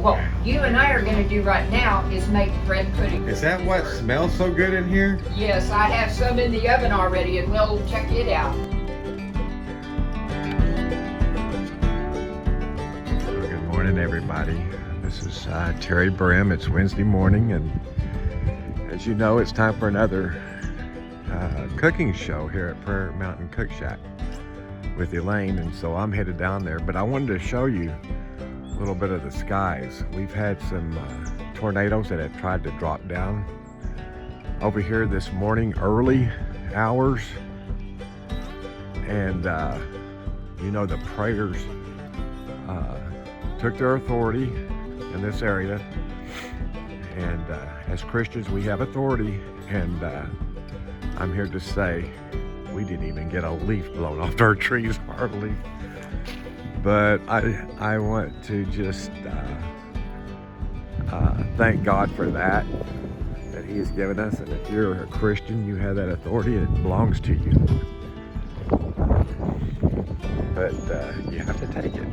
what you and I are going to do right now is make bread pudding. Is that what smells so good in here? Yes, I have some in the oven already, and we'll check it out. Good morning, everybody. This is Terry Brim. It's Wednesday morning, and as you know, it's time for another cooking show here at Prairie Mountain CookShack with Elaine, and so I'm headed down there. But I wanted to show you a little bit of the skies. We've had some tornadoes that have tried to drop down over here this morning, early hours, and you know, the prayers took their authority in this area, and as Christians we have authority, and I'm here to say we didn't even get a leaf blown off our trees hardly. But I want to just thank God for that He has given us, and if you're a Christian, you have that authority, and it belongs to you. But you have to take it.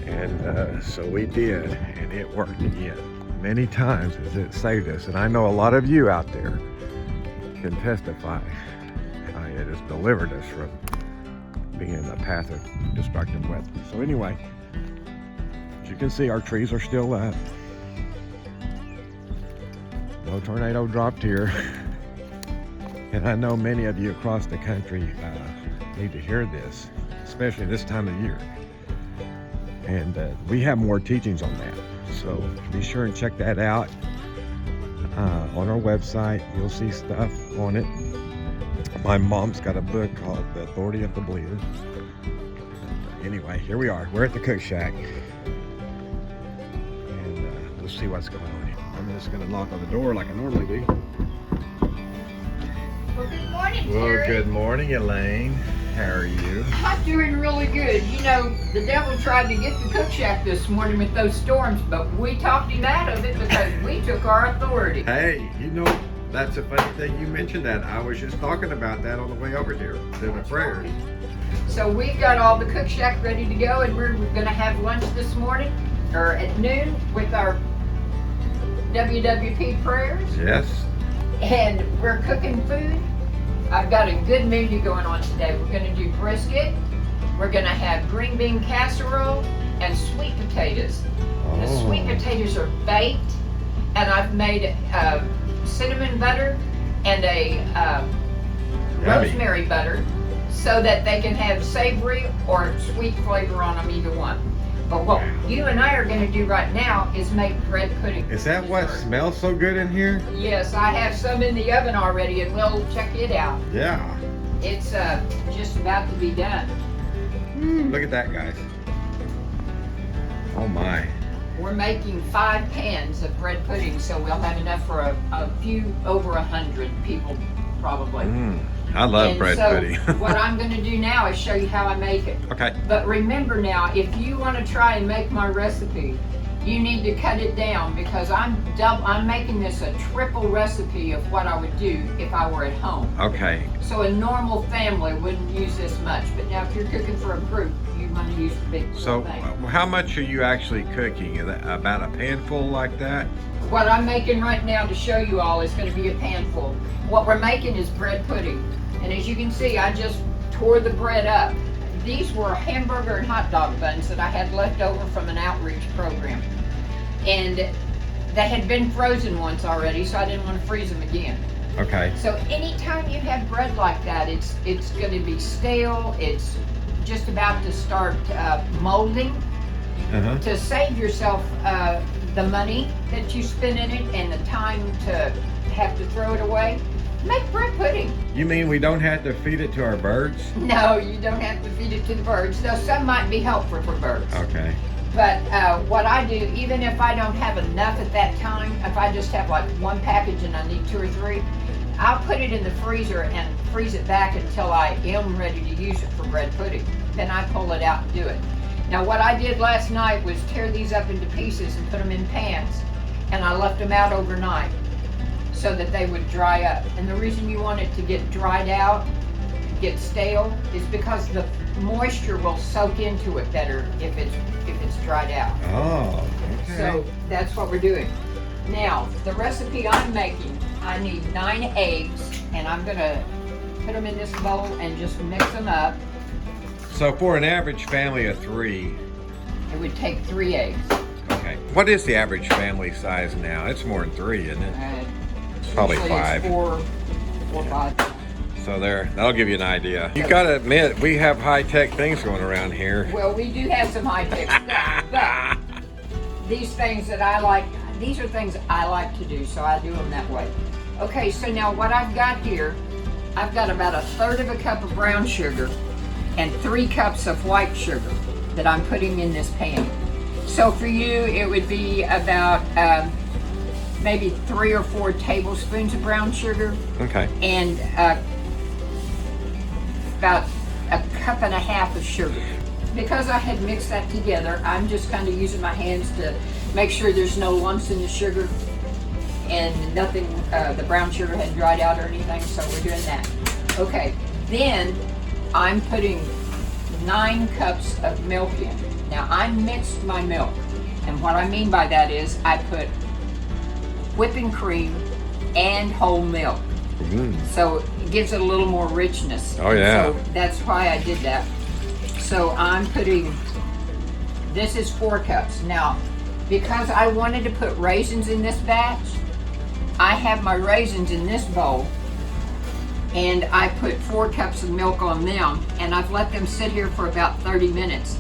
And so we did, and it worked again. Many times as it saved us, and I know a lot of you out there can testify. It has delivered us from being in the path of destructive weather. So anyway, as you can see, our trees are still up. No tornado dropped here. And I know many of you across the country need to hear this, especially this time of year. And we have more teachings on that. So be sure and check that out on our website. You'll see stuff on it. My mom's got a book called The Authority of the Believer. Anyway, here we are. We're at the CookShack. And we'll see what's going on here. I'm just going to knock on the door like I normally do. Well, good morning, Well, Terry. good morning, Elaine. How are you? I'm doing really good. You know, the devil tried to get the CookShack this morning with those storms, but we talked him out of it because we took our authority. Hey, you know, that's a funny thing you mentioned that. I was just talking about that on the way over here to the prayers. So we've got all the CookShack ready to go, and we're going to have lunch this morning, or at noon, with our WWP prayers. Yes. And we're cooking food. I've got a good menu going on today. We're going to do brisket. We're going to have green bean casserole and sweet potatoes. The sweet potatoes are baked, and I've made cinnamon butter and a rosemary butter so that they can have savory or sweet flavor on them, either one. But what you and I are going to do right now is make bread pudding. Is that what smells so good in here? Yes, I have some in the oven already, and we'll check it out. Yeah. It's just about to be done. Look at that, guys. Oh my. We're making 5 pans of bread pudding, so we'll have enough for a few over 100 people, probably. I love bread so pudding. What I'm going to do now is show you how I make it. Okay. But remember now, if you want to try and make my recipe, you need to cut it down, because I'm making this a triple recipe of what I would do if I were at home. Okay. So a normal family wouldn't use this much, but now if you're cooking for a group, you want to use the big So thing. how much are you actually cooking? Is that about a panful like that? What I'm making right now to show you all is going to be a panful. What we're making is bread pudding. And as you can see, I just tore the bread up. These were hamburger and hot dog buns that I had left over from an outreach program. And they had been frozen once already, so I didn't want to freeze them again. Okay. So anytime you have bread like that, it's going to be stale. It's just about to start molding. To save yourself the money that you spend in it and the time to have to throw it away, make bread pudding. You mean we don't have to feed it to our birds? No, you don't have to feed it to the birds, though some might be helpful for birds. Okay. But what I do, even if I don't have enough at that time, if I just have like 1 package and I need 2 or 3, I'll put it in the freezer and freeze it back until I am ready to use it for bread pudding. Then I pull it out and do it. Now what I did last night was tear these up into pieces and put them in pans, and I left them out overnight so that they would dry up. And the reason you want it to get dried out, get stale, is because moisture will soak into it better if it's dried out. Oh, okay. So that's what we're doing. Now, the recipe I'm making, I need 9 eggs, and I'm gonna put them in this bowl and just mix them up. So for an average family of 3, It would take 3 eggs. okay. What is the average family size now? It's more than 3, isn't it? Probably Usually 5. It's 4 or 5. So that'll give you an idea. You gotta admit, we have high-tech things going around here. Well, we do have some high-tech stuff, but these things that I like, these are things I like to do, so I do them that way. Okay, so now what I've got here, I've got about 1/3 of a cup of brown sugar and 3 cups of white sugar that I'm putting in this pan. So for you, it would be about maybe 3 or 4 tablespoons of brown sugar Okay. and about 1.5 cups of sugar. Because I had mixed that together, I'm just kind of using my hands to make sure there's no lumps in the sugar and nothing, the brown sugar hadn't dried out or anything, so we're doing that. Okay, then I'm putting 9 cups of milk in. Now I mixed my milk, and what I mean by that is I put whipping cream and whole milk. So it gives it a little more richness. Oh, yeah. So that's why I did that. So I'm putting, this is 4 cups. Now, because I wanted to put raisins in this batch, I have my raisins in this bowl, and I put 4 cups of milk on them, and I've let them sit here for about 30 minutes.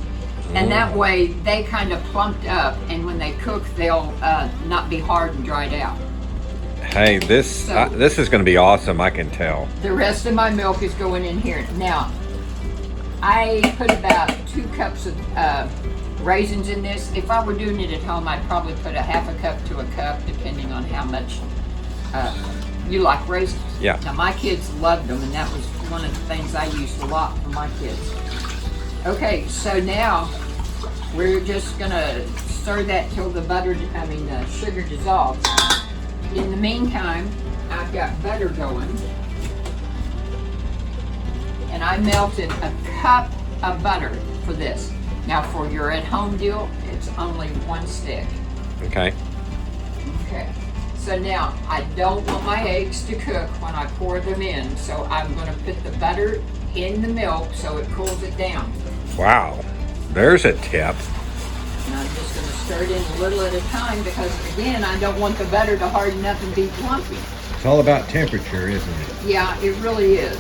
And that way they kind of plumped up, and when they cook, they'll not be hard and dried out. Hey, this is going to be awesome, I can tell. The rest of my milk is going in here. Now, I put about 2 cups of raisins in this. If I were doing it at home, I'd probably put 1/2 cup to a cup, depending on how much you like raisins. Yeah. Now, my kids loved them, and that was one of the things I used a lot for my kids. Okay, so now we're just gonna stir that till the sugar dissolves. In the meantime, I've got butter going, and I melted 1 cup of butter for this. Now for your at-home deal, it's only 1 stick. Okay. Okay, so now I don't want my eggs to cook when I pour them in, so I'm gonna put the butter in the milk so it cools it down. Wow. There's a tip. And I'm just going to stir it in a little at a time because, again, I don't want the butter to harden up and be lumpy. It's all about temperature, isn't it? Yeah, it really is.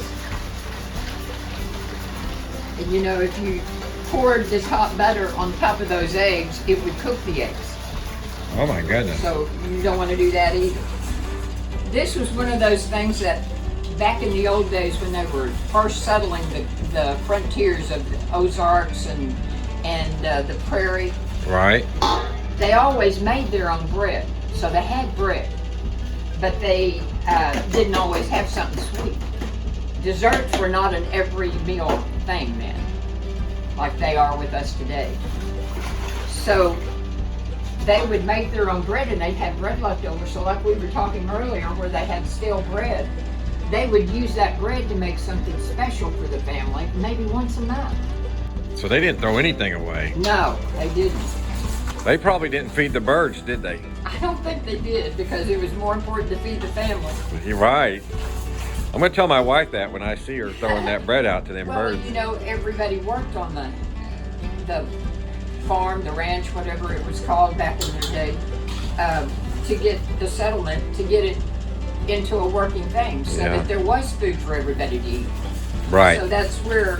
And you know, if you poured this hot butter on top of those eggs, it would cook the eggs. Oh my goodness. So you don't want to do that either. This was one of those things that back in the old days when they were first settling the frontiers of the Ozarks and the prairie. Right. They always made their own bread, so they had bread, but they didn't always have something sweet. Desserts were not an every meal thing then, like they are with us today. So they would make their own bread, and they'd have bread left over. So like we were talking earlier, where they had stale bread, they would use that bread to make something special for the family, maybe once a month. So they didn't throw anything away. No, they didn't. They probably didn't feed the birds, did they? I don't think they did, because it was more important to feed the family. You're right. I'm going to tell my wife that when I see her throwing that bread out to them Well, birds. you know, everybody worked on the farm, the ranch, whatever it was called back in their day, to get the settlement, to get it into a working thing, so that there was food for everybody to eat. Right. So that's where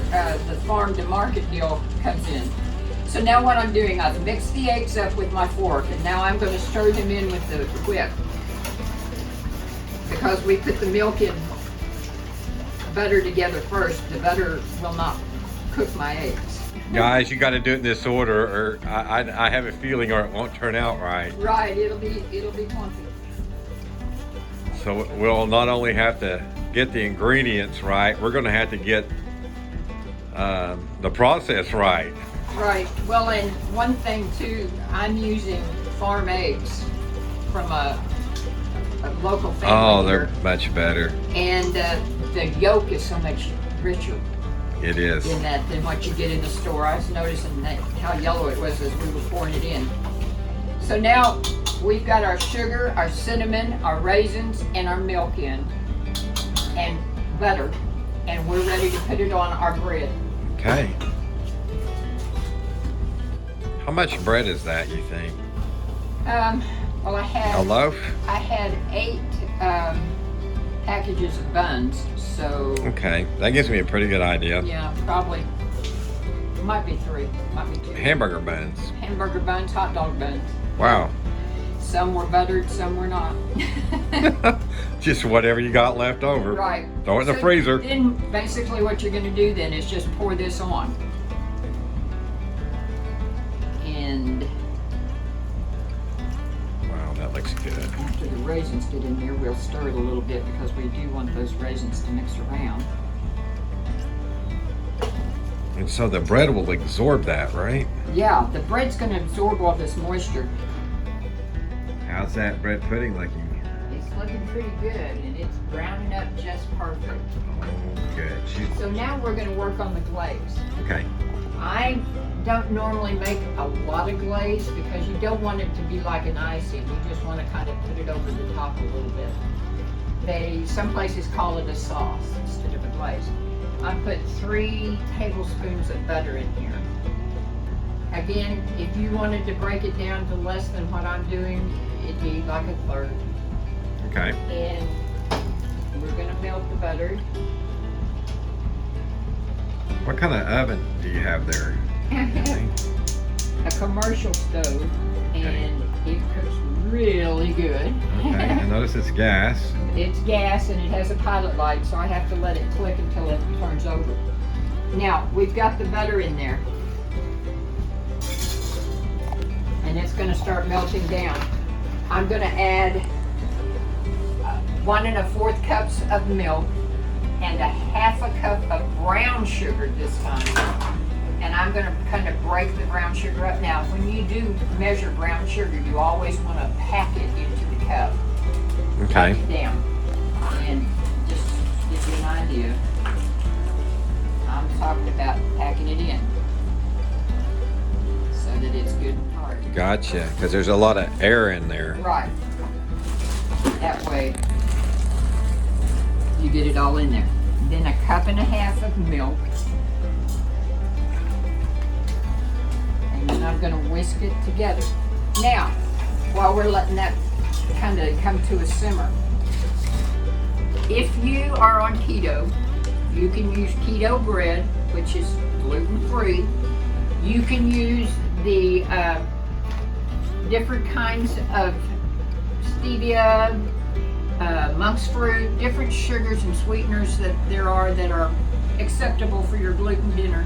the farm to market deal comes in. So now what I'm doing, I've mixed the eggs up with my fork, and now I'm going to stir them in with the whip. Because we put the milk and butter together first, the butter will not cook my eggs. Guys, you got to do it in this order, or I have a feeling, or it won't turn out right. Right, it'll be clumpy. So we'll not only have to get the ingredients right, we're going to have to get the process right. Right. Well, and one thing too, I'm using farm eggs from a local family. Oh, they're here. much better. And the yolk is so much richer. It is. in that than what you get in the store. I was noticing that how yellow it was as we were pouring it in. So now we've got our sugar, our cinnamon, our raisins, and our milk in, and butter, and we're ready to put it on our bread. Okay. How much bread is that, you think? Well, A loaf? I had 8 packages of buns, so Okay, that gives me a pretty good idea. yeah, probably might be 3, might be 2. Hamburger buns. Hamburger buns, hot dog buns. Wow. Some were buttered, some were not. Just whatever you got left over. Right. Throw it in the So freezer. Then basically what you're going to do then is just pour this on. And Wow, that looks good. after the raisins get in there, we'll stir it a little bit because we do want those raisins to mix around. And so the bread will absorb that, right? Yeah, the bread's going to absorb all this moisture. How's that bread pudding looking? It's looking pretty good and it's browning up just perfect. Oh, good. So now we're going to work on the glaze. Okay. I don't normally make a lot of glaze because you don't want it to be like an icing. You just want to kind of put it over the top a little bit. Some places call it a sauce instead of a glaze. I put 3 tablespoons of butter in here. Again, if you wanted to break it down to less than what I'm doing, it'd be like a third. Okay. And we're gonna melt the butter. What kind of oven do you have there? A commercial stove, and it cooks really good. Okay, I notice it's gas. It's gas and it has a pilot light, so I have to let it click until it turns over. Now, we've got the butter in there. And it's gonna start melting down. I'm gonna add 1 1/4 cups of milk and 1/2 cup of brown sugar this time. And I'm gonna kind of break the brown sugar up. Now, when you do measure brown sugar, you always wanna pack it into the cup. Okay. Pack it down. And just to give you an idea, I'm talking about packing it in so that it's good and hard. Gotcha. Because there's a lot of air in there. Right. That way you get it all in there. Then 1.5 cups of milk. And then I'm going to whisk it together. Now, while we're letting that kind of come to a simmer, if you are on keto, you can use keto bread, which is gluten-free. You can use the different kinds of stevia, monk's fruit, different sugars and sweeteners that there are that are acceptable for your gluten dinner.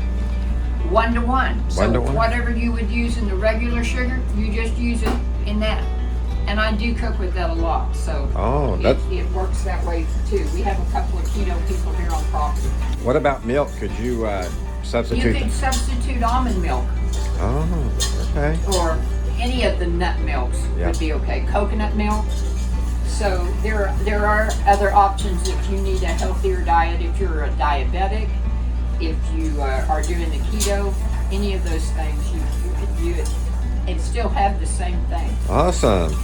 1-to-1. So 1-to-1. whatever you would use in the regular sugar, you just use it in that. And I do cook with that a lot, so Oh, it works that way too. We have a couple of keto people here on property. what about milk? Could you You substitute? can substitute almond milk Oh, okay. or any of the nut milks Yeah. would be okay. Coconut milk. So there are other options if you need a healthier diet, if you're a diabetic, if you are doing the keto, any of those things, you could do it and still have the same thing. Awesome.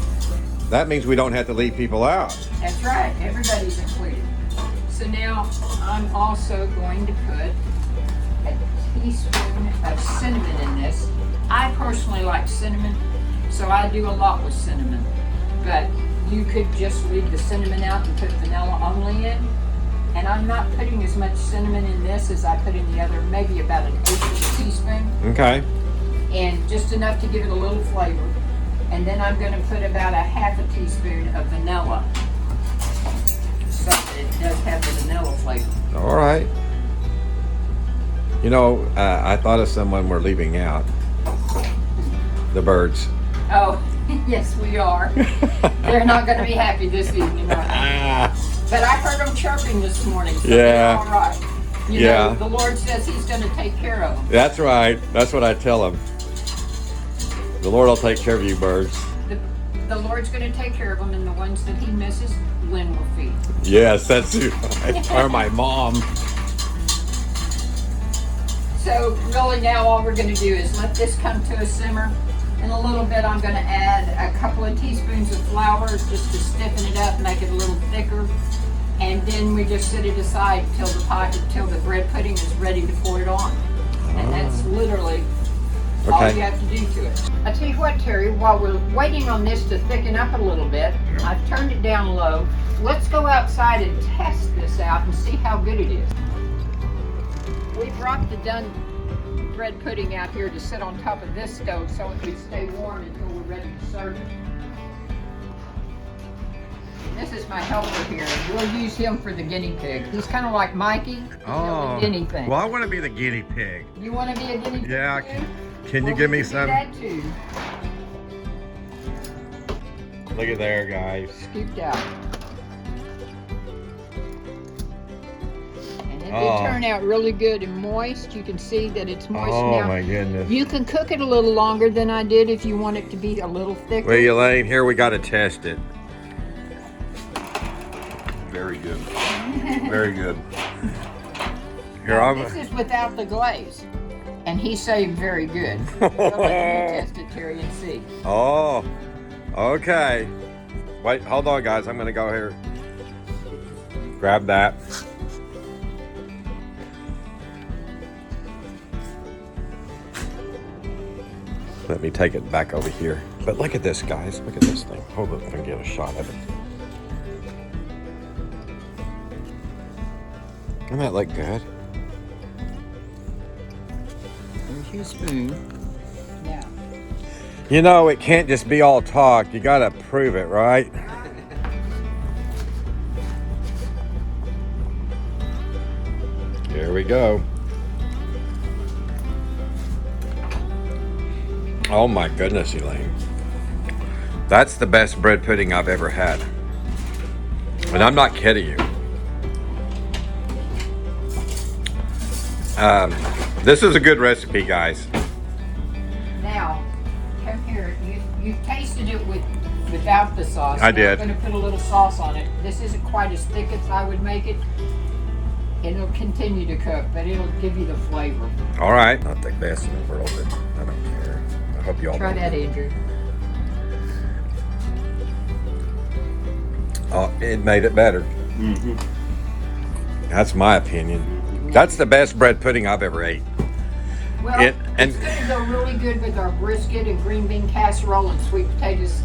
That means we don't have to leave people out. That's right, everybody's included. So now I'm also going to put a teaspoon of cinnamon in this. I personally like cinnamon, so I do a lot with cinnamon. But you could just leave the cinnamon out and put vanilla only in. And I'm not putting as much cinnamon in this as I put in the other, maybe about 1/8 of a teaspoon. Okay. And just enough to give it a little flavor. And then I'm going to put about 1/2 teaspoon of vanilla, so that it does have the vanilla flavor. All right. You know, I thought of someone we're leaving out. The birds. Oh, yes, we are. They're not going to be happy this evening, are they? But I heard them chirping this morning, so Yeah. they're all right. You Yeah. know, the Lord says He's going to take care of them. That's right. That's what I tell them. The Lord will take care of you, birds. The Lord's going to take care of them, and the ones that He misses, Lynn will feed. Yes, that's right. Or my mom. So really now all we're gonna do is let this come to a simmer. In a little bit I'm gonna add a couple of teaspoons of flour just to stiffen it up, make it a little thicker. And then we just set it aside till the bread pudding is ready to pour it on. And that's literally all you have to do to it. I tell you what, Terry, while we're waiting on this to thicken up a little bit, I've turned it down low. Let's go outside and test this out and see how good it is. We brought the done bread pudding out here to sit on top of this stove so it would stay warm until we're ready to serve it. And this is my helper here. We'll use him for the guinea pig. He's kind of like Mikey. Oh, anything. Well, I want to be the guinea pig. You want to be a guinea pig? Yeah. Too? Can you give me some? That too. Look at there, guys. Scooped out. And it did turn out really good and moist. You can see that it's moist now. Oh my goodness. You can cook it a little longer than I did if you want it to be a little thicker. Well, Elaine, here we got to test it. Very good. Very good. Here This is without the glaze. And he's saying very good. So let me test it, Terry, and see. Oh, okay. Wait, hold on, guys. I'm going to go here. Grab that. Let me take it back over here. But look at this, guys. Look at this thing. Hold up and get a shot of it. Doesn't that look good? There's your spoon. Now. You know, it can't just be all talk. You got to prove it, right? Here we go. Oh my goodness, Elaine. That's the best bread pudding I've ever had. And I'm not kidding you. This is a good recipe, guys. Now, come here. You've tasted it without the sauce. I did. I'm going to put a little sauce on it. This isn't quite as thick as I would make it. It'll continue to cook, but it'll give you the flavor. All right. Not the best in the world, but I don't care. I hope you all Try that, Andrew. Oh, it made it better. Mm-hmm. That's my opinion. That's the best bread pudding I've ever ate. Well, it's going to go really good with our brisket and green bean casserole and sweet potatoes.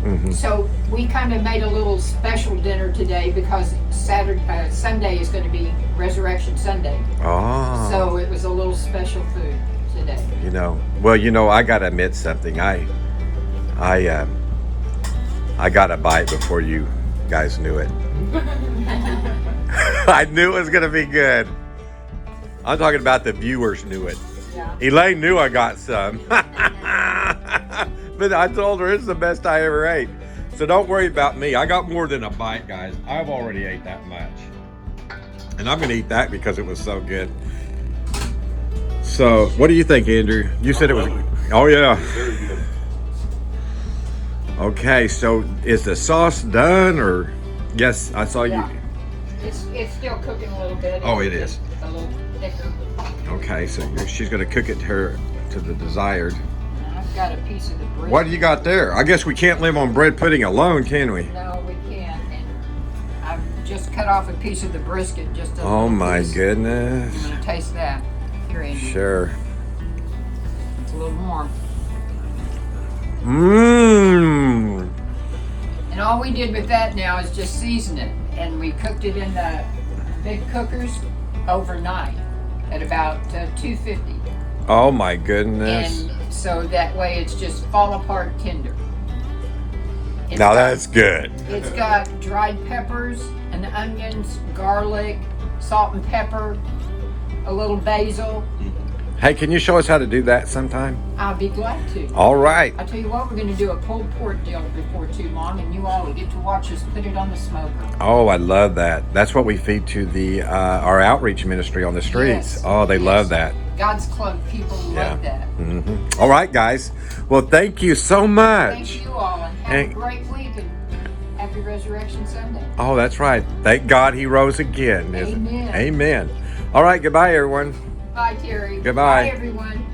Mm-hmm. So we kind of made a little special dinner today because Sunday is going to be Resurrection Sunday. Oh. So it was a little special food today. You know, well, you know, I gotta admit something. I got a bite before you guys knew it. I knew it was gonna be good. I'm talking about the viewers knew it. Yeah. Elaine knew I got some. But I told her it's the best I ever ate. So don't worry about me. I got more than a bite, guys. I've already ate that much. And I'm gonna eat that because it was so good. So, what do you think, Andrew? You said it was. Oh yeah. Very good. Okay, so is the sauce done, or yes? I saw Yeah. you. It's still cooking a little bit. Oh, it is. A little thicker. Okay, so she's gonna cook it to the desired. And I've got a piece of the brisket. What do you got there? I guess we can't live on bread pudding alone, can we? No, we can't. And I've just cut off a piece of the brisket. Just a Oh little my piece. goodness. I'm gonna taste that. Here, Andrew. Sure. It's a little warm. Mmm. And all we did with that now is just season it. And we cooked it in the big cookers overnight at about 250. Oh my goodness. And so that way it's just fall apart tender. Now that's good. It's got dried peppers and onions, garlic, salt and pepper, a little basil. Hey, can you show us how to do that sometime? I'll be glad to. All right. I'll tell you what, we're going to do a pulled pork deal before too long, and you all will get to watch us put it on the smoker. Oh, I love that. That's what we feed to the our outreach ministry on the streets. Yes. Oh, they Yes. love that. God's Club people love that. Hmm. All right, guys. Well, thank you so much. Thank you all, and have a great week, and happy Resurrection Sunday. Oh, that's right. Thank God he rose again. Amen. Amen. All right. Goodbye, everyone. Bye, Terry. Goodbye. Bye, everyone.